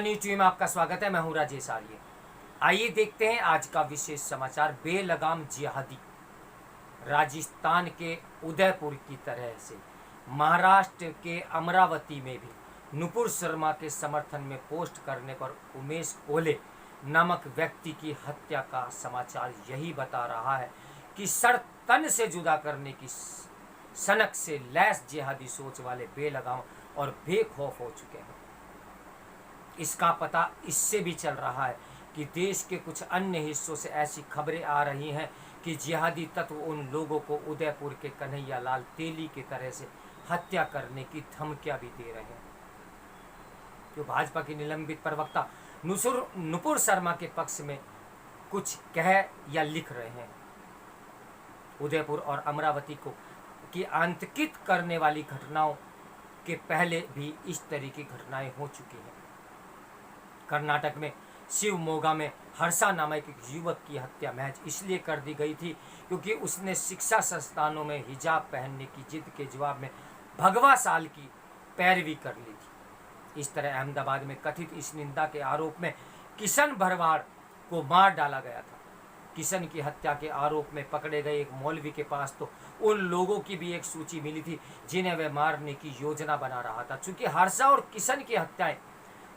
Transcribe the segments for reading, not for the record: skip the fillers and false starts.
News TV में आपका स्वागत है। मैं हूं राजेश आर्य। आइए देखते हैं आज का विशेष समाचार। बेलगाम जिहादी राजस्थान के उदयपुर की तरह से महाराष्ट्र के अमरावती में भी नुपुर शर्मा के समर्थन में पोस्ट करने पर उमेश कोल्हे नामक व्यक्ति की हत्या का समाचार यही बता रहा है कि सर तन से जुदा करने की सनक से लैस जिहादी सोच वाले बेलगाम और बेखौफ हो चुके हैं। इसका पता इससे भी चल रहा है कि देश के कुछ अन्य हिस्सों से ऐसी खबरें आ रही हैं कि जिहादी तत्व उन लोगों को उदयपुर के कन्हैया लाल तेली की तरह से हत्या करने की धमकियां भी दे रहे हैं। जो भाजपा के निलंबित प्रवक्ता नुपुर शर्मा के पक्ष में कुछ कह या लिख रहे हैं। उदयपुर और अमरावती को की आतंकित करने वाली घटनाओं के पहले भी इस तरह की घटनाएं हो चुकी हैं। कर्नाटक में शिवमोगा में हर्षा नामक एक युवक की हत्या महज इसलिए कर दी गई थी क्योंकि उसने शिक्षा संस्थानों में हिजाब पहनने की जिद के जवाब में भगवा साल की पैरवी कर ली थी। इस तरह अहमदाबाद में कथित इस निंदा के आरोप में किशन भरवाड़ को मार डाला गया था। किशन की हत्या के आरोप में पकड़े गए एक मौलवी के पास तो उन लोगों की भी एक सूची मिली थी जिन्हें वह मारने की योजना बना रहा था। चूंकि हर्षा और किशन की हत्याएं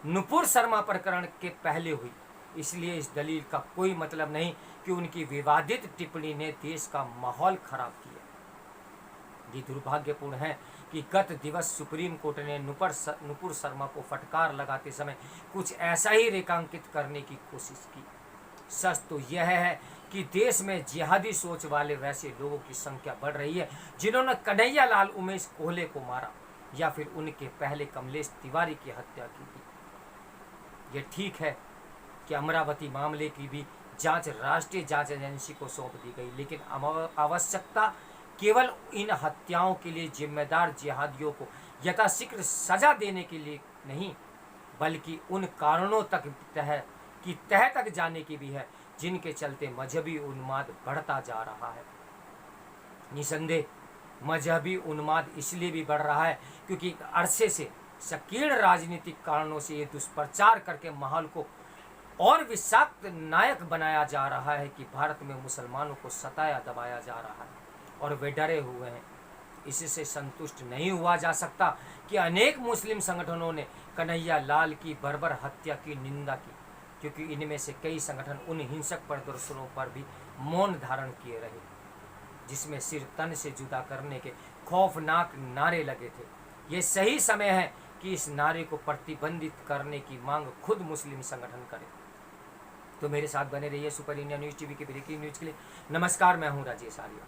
नुपुर शर्मा प्रकरण के पहले हुई, इसलिए इस दलील का कोई मतलब नहीं कि उनकी विवादित टिप्पणी ने देश का माहौल खराब किया। ये दुर्भाग्यपूर्ण है कि गत दिवस सुप्रीम कोर्ट ने नुपुर शर्मा को फटकार लगाते समय कुछ ऐसा ही रेखांकित करने की कोशिश की। सच तो यह है कि देश में जिहादी सोच वाले वैसे लोगों की संख्या बढ़ रही है जिन्होंने कन्हैया लाल उमेश कोल्हे को मारा या फिर उनके पहले कमलेश तिवारी की हत्या की थी। ये ठीक है कि अमरावती मामले की भी जांच राष्ट्रीय जांच एजेंसी को सौंप दी गई, लेकिन आवश्यकता केवल इन हत्याओं के लिए जिम्मेदार जिहादियों को यथाशीघ्र सजा देने के लिए नहीं, बल्कि उन कारणों तह तक जाने की भी है जिनके चलते मजहबी उन्माद बढ़ता जा रहा है। निसंदेह मजहबी उन्माद इसलिए भी बढ़ रहा है क्योंकि अरसे से संकीर्ण राजनीतिक कारणों से ये दुष्प्रचार करके माहौल को और विषाक्त नायक बनाया जा रहा है कि भारत में मुसलमानों को सताया दबाया जा रहा है और वे डरे हुए हैं। इससे संतुष्ट नहीं हुआ जा सकता कि अनेक मुस्लिम संगठनों ने कन्हैया लाल की बर्बर हत्या की निंदा की, क्योंकि इनमें से कई संगठन उन हिंसक प्रदर्शनों पर भी मौन धारण किए रहे जिसमें सिर तन से जुदा करने के खौफनाक नारे लगे थे। ये सही समय है कि इस नारे को प्रतिबंधित करने की मांग खुद मुस्लिम संगठन करे। तो मेरे साथ बने रहिए सुपर इंडिया न्यूज टीवी के ब्रेकिंग न्यूज के लिए। नमस्कार, मैं हूं राजेश आर्य।